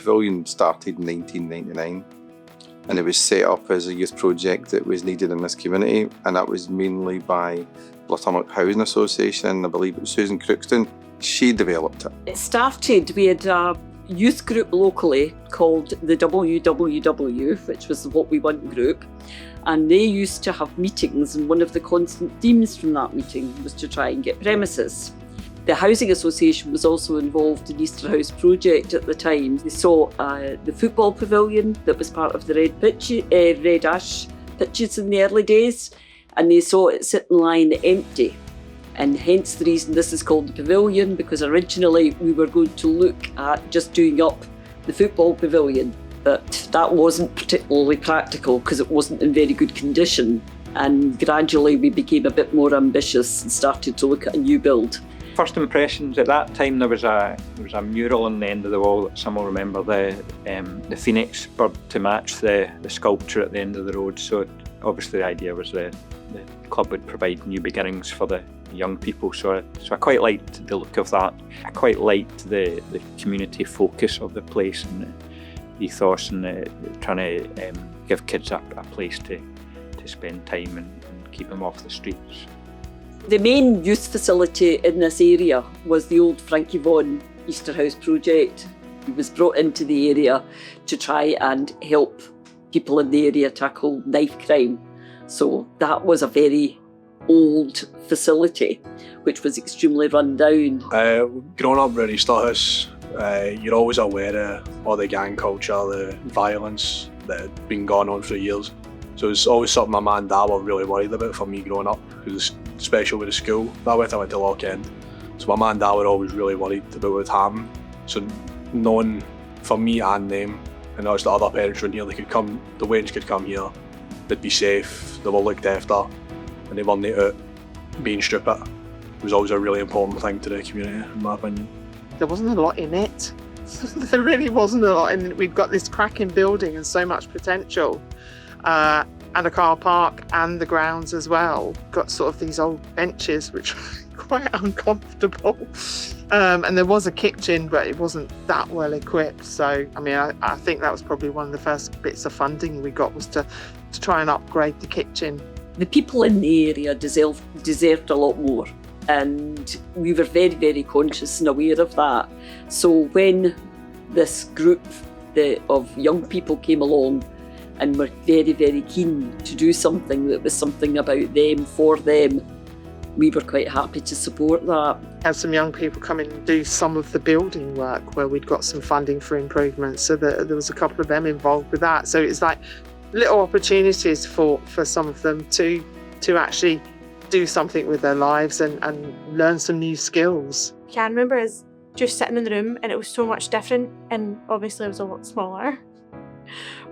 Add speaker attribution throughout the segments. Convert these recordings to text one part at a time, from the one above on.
Speaker 1: Pavillion started in 1999 and it was set up as a youth project that was needed in this community, and that was mainly by Blattermilk Housing Association, and I believe it was Susan Crookston. She developed it.
Speaker 2: It started, we had a youth group locally called the WWW, which was the What We Want group, and they used to have meetings, and one of the constant themes from that meeting was to try and get premises. The Housing Association was also involved in Easter House project at the time. They saw the football pavilion that was part of the Red Ash pitches in the early days, and they saw it sitting lying empty. And hence the reason this is called the Pavillion, because originally we were going to look at just doing up the football pavilion, but that wasn't particularly practical because it wasn't in very good condition. And gradually we became a bit more ambitious and started to look at a new build.
Speaker 3: First impressions, at that time there was a mural on the end of the wall that some will remember, the phoenix bird to match the sculpture at the end of the road. So obviously the idea was the club would provide new beginnings for the young people. So I quite liked the look of that. I quite liked the community focus of the place and the ethos and trying to give kids a place to spend time and keep them off the streets.
Speaker 2: The main youth facility in this area was the old Frankie Vaughan Easter House project. He was brought into the area to try and help people in the area tackle knife crime. So that was a very old facility, which was extremely run down.
Speaker 4: Growing up around Easter House, you're always aware of all the gang culture, the violence that had been going on for years. So it's always something my man and dad were really worried about for me growing up, because especially with the school that I went to Lock End. So my man and dad were always really worried about what would happen. So knowing for me and them, and also the other parents around here, the Waynes could come here, they'd be safe, they were looked after, and they weren't out being stupid. It was always a really important thing to the community, in my opinion.
Speaker 5: There wasn't a lot in it. There really wasn't a lot in it. We've got this cracking building and so much potential. And a car park and the grounds as well. Got sort of these old benches which were quite uncomfortable. And there was a kitchen, but it wasn't that well equipped. So, I mean, I think that was probably one of the first bits of funding we got, was to try and upgrade the kitchen.
Speaker 2: The people in the area deserved a lot more, and we were very, very conscious and aware of that. So when this group of young people came along and were very, very keen to do something that was something about them, for them, we were quite happy to support that.
Speaker 5: Had some young people come in and do some of the building work where we'd got some funding for improvements, so that there was a couple of them involved with that. So it's like little opportunities for some of them to actually do something with their lives and learn some new skills.
Speaker 6: I can remember us just sitting in the room and it was so much different, and obviously it was a lot smaller,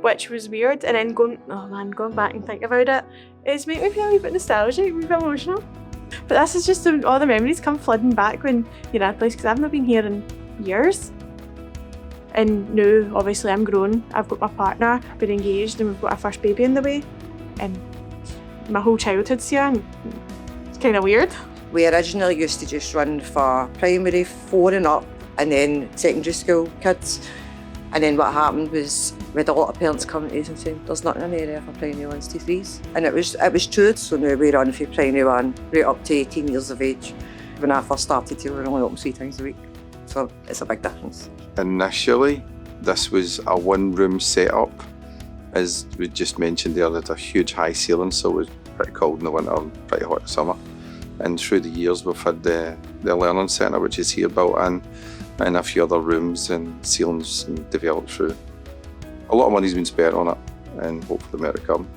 Speaker 6: which was weird. And then going back and think about it, it's made me feel a wee bit nostalgic, a wee bit emotional. But this is just all the memories come flooding back when you're at a place, because I've not been here in years. And now, obviously, I'm grown, I've got my partner, we're engaged, and we've got our first baby on the way. And my whole childhood's here, and it's kind of weird.
Speaker 7: We originally used to just run for primary 4 and up, and then secondary school kids. And then what happened was we had a lot of parents coming to us and saying there's nothing in the area for primary 1s to 3s. And it was true, so now we run for primary 1 right up to 18 years of age. When I first started here, we were only open 3 times a week. So it's a big difference.
Speaker 1: Initially, this was a one-room setup. As we just mentioned there, there's a huge high ceiling, so it was pretty cold in the winter and pretty hot in summer. And through the years, we've had the learning centre, which is here built in, and a few other rooms and ceilings and developed through. A lot of money's been spent on it, and hopefully more to come.